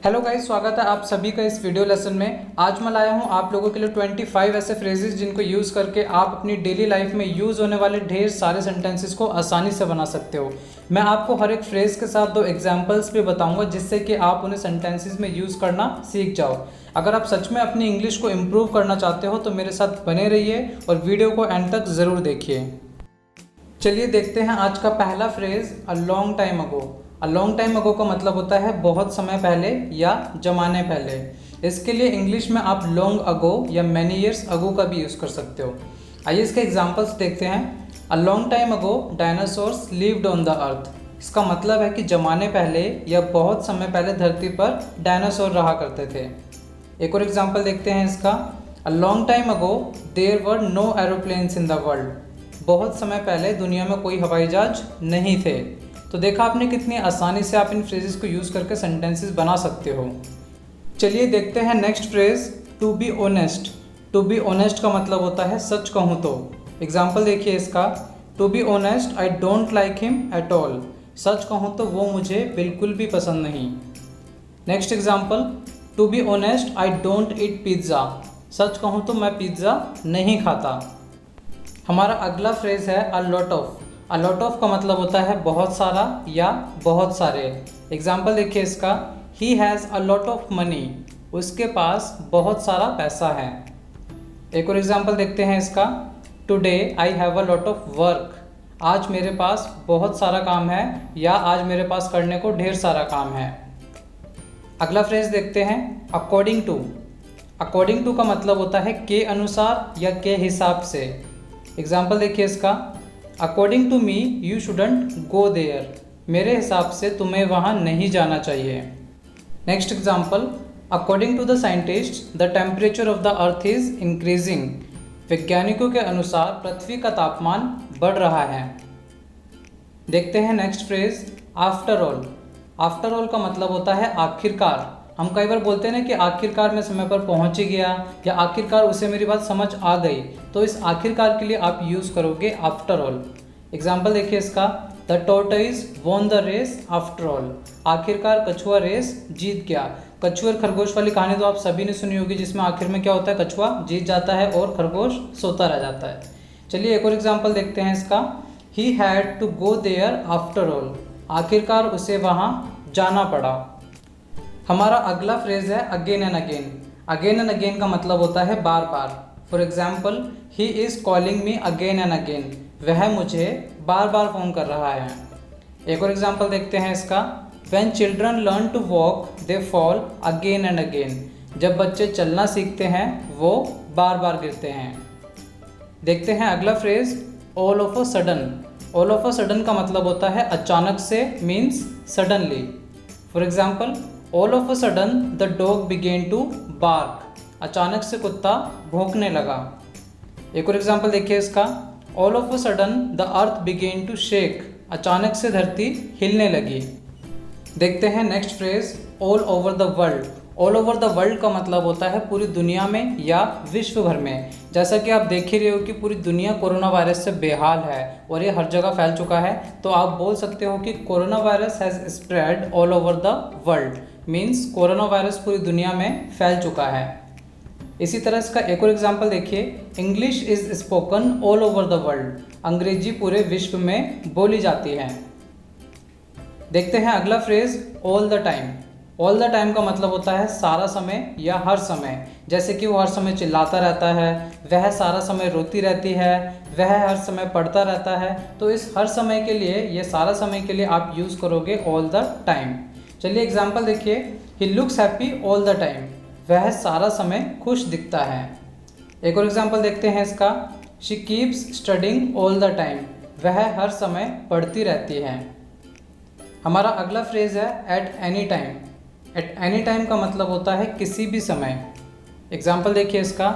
Hello guys, स्वागत है आप सभी का इस वीडियो लेसन में। आज मैं लाया हूं आप लोगों के लिए 25 ऐसे फ्रेजेस जिनको यूज़ करके आप अपनी डेली लाइफ में यूज़ होने वाले ढेर सारे सेंटेंसेस को आसानी से बना सकते हो। मैं आपको हर एक फ्रेज के साथ 2 एग्जांपल्स भी बताऊंगा जिससे कि आप उन्हें सेंटेंसेस में यूज़ करना सीख जाओ। अगर आप सच में अपनी इंग्लिश को इम्प्रूव करना चाहते हो तो मेरे साथ बने रहिए और वीडियो को एंड तक ज़रूर देखिए। चलिए देखते हैं आज का पहला फ्रेज, अ लॉन्ग टाइम अगो। अ लॉन्ग टाइम अगो का मतलब होता है बहुत समय पहले या जमाने पहले। इसके लिए इंग्लिश में आप लॉन्ग अगो या मैनी ईयर्स अगो का भी यूज़ कर सकते हो। आइए इसके एग्जांपल्स देखते हैं। अ long time ago dinosaurs lived on the earth. इसका मतलब है कि जमाने पहले या बहुत समय पहले धरती पर डायनासोर रहा करते थे। एक और एग्जाम्पल देखते हैं इसका। A long time ago there were no aeroplanes in the world. बहुत समय पहले दुनिया में कोई हवाई जहाज नहीं थे। तो देखा आपने कितनी आसानी से आप इन फ्रेजेस को यूज़ करके सेंटेंसेस बना सकते हो। चलिए देखते हैं next phrase, to be honest. To be honest का मतलब होता है सच कहूँ तो। एग्जाम्पल देखिए इसका। To be honest I don't like him at all. सच कहूँ तो वो मुझे बिल्कुल भी पसंद नहीं। Next example, to be honest I don't eat pizza. सच कहूँ तो मैं पिज़्ज़ा नहीं खाता। हमारा अगला फ्रेज है a lot of. A lot of का मतलब होता है बहुत सारा या बहुत सारे। एग्जाम्पल देखिए इसका। He has a lot of money. उसके पास बहुत सारा पैसा है। एक और एग्जाम्पल देखते हैं इसका। Today I have a lot of work. आज मेरे पास बहुत सारा काम है या आज मेरे पास करने को ढेर सारा काम है। अगला फ्रेज देखते हैं, अकॉर्डिंग टू। अकॉर्डिंग टू का मतलब होता है के अनुसार या के हिसाब से। एग्जाम्पल देखिए इसका। According to me you shouldn't go there. मेरे हिसाब से तुम्हें वहाँ नहीं जाना चाहिए। Next example, according to the scientist the temperature of the earth is increasing. वैज्ञानिकों के अनुसार पृथ्वी का तापमान बढ़ रहा है। देखते हैं next phrase, after all. After all का मतलब होता है आखिरकार। हम कई बार बोलते हैं ना कि आखिरकार मैं समय पर पहुंच ही गया या आखिरकार उसे मेरी बात समझ आ गई। तो इस आखिरकार के लिए आप यूज़ करोगे आफ्टर ऑल। एग्जाम्पल देखिए इसका। The tortoise won the race after all. आखिरकार कछुआ रेस जीत गया। कछुआ और खरगोश वाली कहानी तो आप सभी ने सुनी होगी, जिसमें आखिर में क्या होता है, कछुआ जीत जाता है और खरगोश सोता रह जाता है। चलिए एक और एग्जाम्पल देखते हैं इसका। He had to go there after all. आखिरकार उसे वहाँ जाना पड़ा। हमारा अगला फ्रेज है again and again. Again and again का मतलब होता है बार बार। For example, he is calling me again and again. वह मुझे बार बार फ़ोन कर रहा है। एक और एग्जाम्पल देखते हैं इसका। When children learn to walk they fall again and again. जब बच्चे चलना सीखते हैं वो बार बार गिरते हैं। देखते हैं अगला phrase, all of a sudden. All of a sudden का मतलब होता है अचानक से, means suddenly. For example, all of a sudden the dog began to bark. अचानक से कुत्ता भौंकने लगा। एक और एग्जाम्पल देखिए इसका। All of a sudden the earth began to shake. अचानक से धरती हिलने लगी। देखते हैं next phrase, all over the world. All over the world का मतलब होता है पूरी दुनिया में या विश्व भर में। जैसा कि आप देख ही रहे हो कि पूरी दुनिया कोरोना वायरस से बेहाल है और ये हर जगह फैल चुका है। तो आप बोल सकते हो कि corona virus has spread all over the world. Means corona virus पूरी दुनिया में फैल चुका है। इसी तरह इसका एक और एग्जाम्पल देखिए। English is spoken all over the world. अंग्रेजी पूरे विश्व में बोली जाती है। देखते हैं अगला phrase, all the time. All the time का मतलब होता है सारा समय या हर समय। जैसे कि वो हर समय चिल्लाता रहता है, वह सारा समय रोती रहती है, वह हर समय पढ़ता रहता है। तो इस हर समय के लिए, ये सारा समय के लिए आप यूज़ करोगे ऑल द टाइम। चलिए एग्जाम्पल देखिए। He looks happy all the time. वह सारा समय खुश दिखता है। एक और एग्जाम्पल देखते हैं इसका। She keeps studying all the time. वह हर समय पढ़ती रहती है। हमारा अगला फ्रेज है at any time. At any time का मतलब होता है किसी भी समय। एग्जाम्पल देखिए इसका।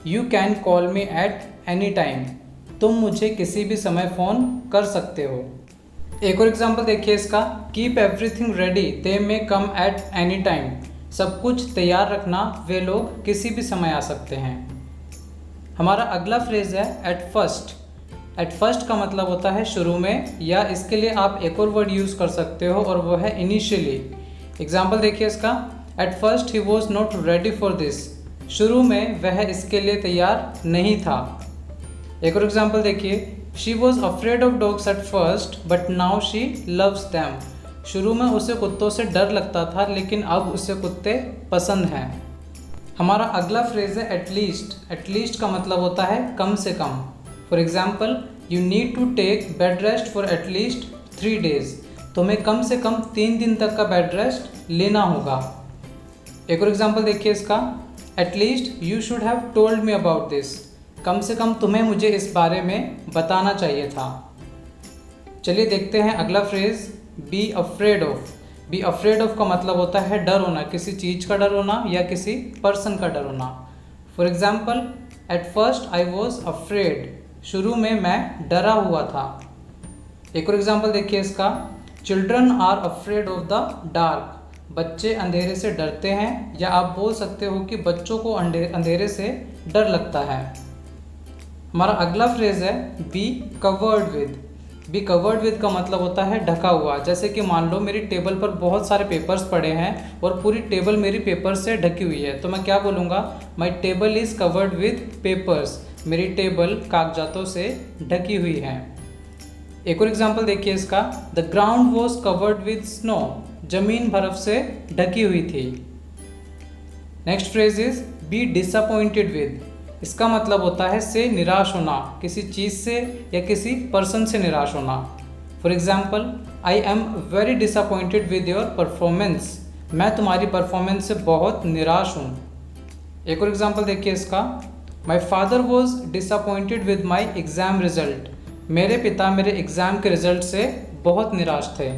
You can call me at any time. तुम मुझे किसी भी समय फ़ोन कर सकते हो। एक और एग्जाम्पल देखिए इसका। Keep everything ready they may come at any time. सब कुछ तैयार रखना, वे लोग किसी भी समय आ सकते हैं। हमारा अगला फ्रेज है एट फर्स्ट। एट फर्स्ट का मतलब होता है शुरू में, या इसके लिए आप एक और वर्ड यूज़ कर सकते हो और वो है इनिशियली। एग्जाम्पल देखिए इसका। At first he was not ready for this. शुरू में वह इसके लिए तैयार नहीं था। एक और एग्जाम्पल देखिए, she was afraid of dogs at first but now she loves them. शुरू में उसे कुत्तों से डर लगता था लेकिन अब उसे कुत्ते पसंद हैं। हमारा अगला फ्रेज है एटलीस्ट। एटलीस्ट का मतलब होता है कम से कम। For example, you need to take bed rest for at least 3 days। तुम्हें कम से कम 3 दिन तक का बेड रेस्ट लेना होगा। एक और एग्जाम्पल देखिए इसका, at least you should have told me about this. कम से कम तुम्हें मुझे इस बारे में बताना चाहिए था। चलिए देखते हैं अगला phrase, be afraid of. Be afraid of का मतलब होता है डर होना, किसी चीज़ का डर होना या किसी पर्सन का डर होना। For example, at first I was afraid. शुरू में मैं डरा हुआ था। एक और एग्जाम्पल देखिए इसका, children are afraid of the dark. बच्चे अंधेरे से डरते हैं, या आप बोल सकते हो कि बच्चों को अंधेरे से डर लगता है। हमारा अगला फ्रेज है be covered with. Be covered with का मतलब होता है ढका हुआ। जैसे कि मान लो मेरी टेबल पर बहुत सारे पेपर्स पड़े हैं और पूरी टेबल मेरी पेपर से ढकी हुई है, तो मैं क्या बोलूँगा, माई table is covered with papers. मेरी टेबल कागजातों से ढकी हुई है। एक और एग्जाम्पल देखिए इसका, the ground was covered with snow. जमीन बर्फ से ढकी हुई थी। Next phrase is be disappointed with. इसका मतलब होता है से निराश होना, किसी चीज़ से या किसी पर्सन से निराश होना। For example, I am very disappointed with your performance. मैं तुम्हारी परफॉर्मेंस से बहुत निराश हूँ। एक और एग्जाम्पल देखिए इसका, my father was disappointed with my exam result. मेरे पिता मेरे एग्ज़ाम के रिजल्ट से बहुत निराश थे।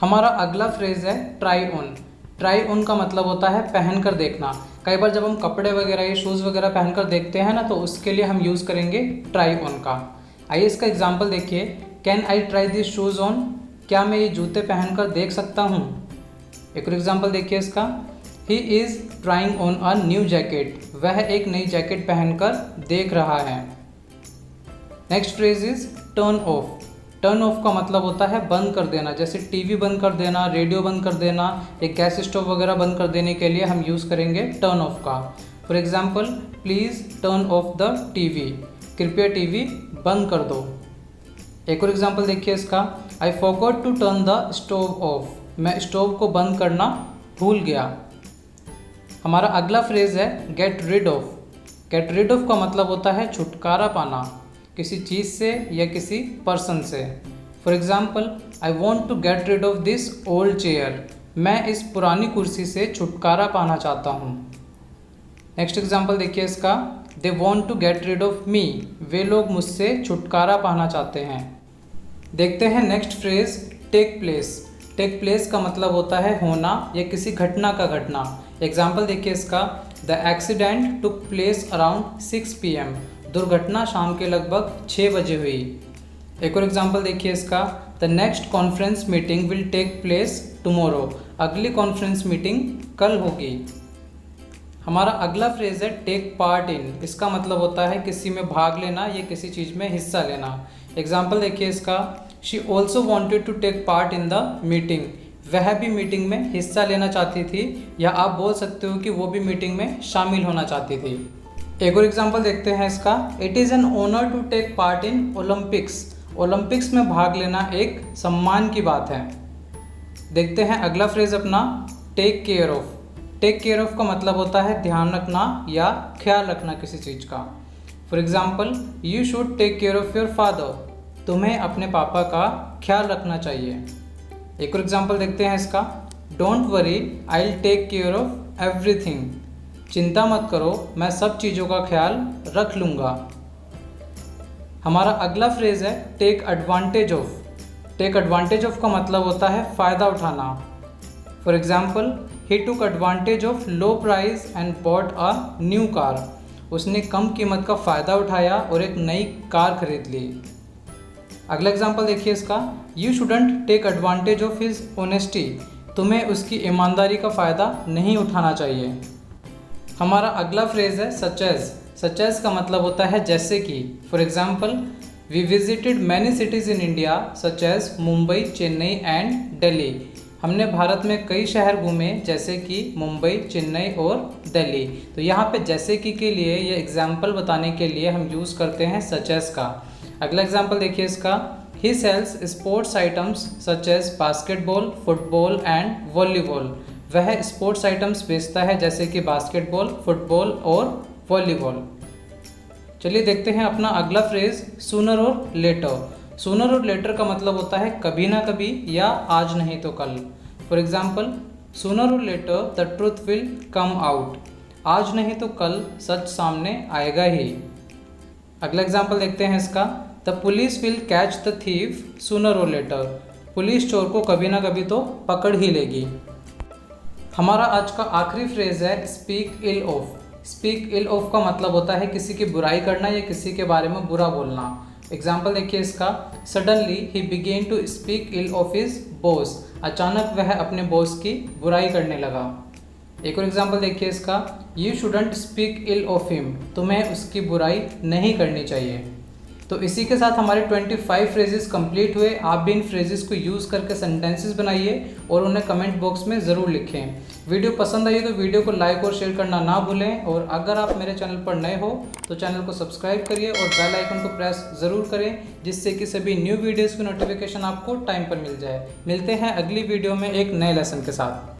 हमारा अगला फ्रेज है ट्राई ऑन। ट्राई ऑन का मतलब होता है पहन कर देखना। कई बार जब हम कपड़े वगैरह या शूज़ वगैरह पहन कर देखते हैं ना, तो उसके लिए हम यूज़ करेंगे ट्राई ऑन का। आइए इसका एग्जांपल देखिए, can I try this shoes on. क्या मैं ये जूते पहन कर देख सकता हूँ। एक और एग्जांपल देखिए इसका, he is trying on a new jacket. वह एक नई जैकेट पहनकर देख रहा है। Next phrase is turn off. Turn off का मतलब होता है बंद कर देना, जैसे टीवी बंद कर देना, रेडियो बंद कर देना, एक गैस स्टोव वगैरह बंद कर देने के लिए हम यूज़ करेंगे टर्न ऑफ का। For example, please turn off the TV. कृपया टीवी बंद कर दो। एक और एग्जाम्पल देखिए इसका, I forgot to turn the stove off. मैं स्टोव को बंद करना भूल गया। हमारा अगला फ्रेज है get rid of. Get rid of का मतलब होता है छुटकारा पाना, किसी चीज़ से या किसी पर्सन से। For example, I want to get rid of this old chair. मैं इस पुरानी कुर्सी से छुटकारा पाना चाहता हूँ। नेक्स्ट एग्जाम्पल देखिए इसका, they want to get rid of me. वे लोग मुझसे छुटकारा पाना चाहते हैं। देखते हैं next phrase take place. Take place का मतलब होता है होना या किसी घटना का घटना। एग्जाम्पल देखिए इसका, the accident took place around 6 PM। दुर्घटना शाम के लगभग 6 बजे हुई। एक और एग्जाम्पल देखिए इसका, the next conference meeting will take place tomorrow. अगली कॉन्फ्रेंस मीटिंग कल होगी। हमारा अगला फ्रेज है टेक पार्ट इन। इसका मतलब होता है किसी में भाग लेना या किसी चीज़ में हिस्सा लेना। एग्जाम्पल देखिए इसका, she also wanted to take part in the meeting. वह भी मीटिंग में हिस्सा लेना चाहती थी, या आप बोल सकते हो कि वो भी मीटिंग में शामिल होना चाहती थी। एक और एग्जाम्पल देखते हैं इसका, it is an honour to take part in Olympics. Olympics में भाग लेना एक सम्मान की बात है। देखते हैं अगला फ्रेज अपना, take care of. Take care of का मतलब होता है ध्यान रखना या ख्याल रखना किसी चीज़ का। For example, you should take care of your father. तुम्हें अपने पापा का ख्याल रखना चाहिए। एक और एग्जाम्पल देखते हैं इसका, don't worry I will take care of everything. चिंता मत करो, मैं सब चीज़ों का ख्याल रख लूँगा। हमारा अगला फ्रेज है take advantage of. Take advantage of का मतलब होता है फ़ायदा उठाना। For example, he took advantage of low price and bought a new car. उसने कम कीमत का फ़ायदा उठाया और एक नई कार खरीद ली। अगला एग्जाम्पल देखिए इसका, you shouldn't take advantage of his honesty. तुम्हें उसकी ईमानदारी का फ़ायदा नहीं उठाना चाहिए। हमारा अगला फ्रेज है सच एज। सच एज का मतलब होता है जैसे कि। For example, we visited many cities in India such as Mumbai, Chennai and Delhi. हमने भारत में कई शहर घूमे जैसे कि मुंबई, चेन्नई और दिल्ली। तो यहाँ पे जैसे कि के लिए ये एग्जाम्पल बताने के लिए हम यूज़ करते हैं सच एज का। अगला एग्जाम्पल देखिए इसका, he sells sports items such as basketball, football and volleyball. वह स्पोर्ट्स आइटम्स बेचता है जैसे कि बास्केटबॉल, फुटबॉल और वॉलीबॉल। चलिए देखते हैं अपना अगला phrase, sooner or letter. Sooner or letter का मतलब होता है कभी ना कभी या आज नहीं तो कल। For example, sooner or later the truth will come out. आज नहीं तो कल सच सामने आएगा ही। अगला एग्जाम्पल देखते हैं इसका, the police will catch the thief sooner or letter. Police चोर को कभी ना कभी तो पकड़ ही लेगी। हमारा आज का आखिरी फ्रेज है speak ill of. Speak ill of का मतलब होता है किसी की बुराई करना या किसी के बारे में बुरा बोलना। एग्जाम्पल देखिए इसका, suddenly he began to speak ill of his boss. अचानक वह अपने बॉस की बुराई करने लगा। एक और एग्जाम्पल देखिए इसका, you shouldn't speak ill of him. तुम्हें उसकी बुराई नहीं करनी चाहिए। तो इसी के साथ हमारे 25 फ्रेजेस कंप्लीट हुए। आप भी इन फ्रेजेस को यूज़ करके सेंटेंसेस बनाइए और उन्हें कमेंट बॉक्स में ज़रूर लिखें। वीडियो पसंद आई तो वीडियो को लाइक और शेयर करना ना भूलें, और अगर आप मेरे चैनल पर नए हो तो चैनल को सब्सक्राइब करिए और बेल आइकन को प्रेस ज़रूर करें, जिससे कि सभी न्यू वीडियोज़ की नोटिफिकेशन आपको टाइम पर मिल जाए। मिलते हैं अगली वीडियो में एक नए लेसन के साथ।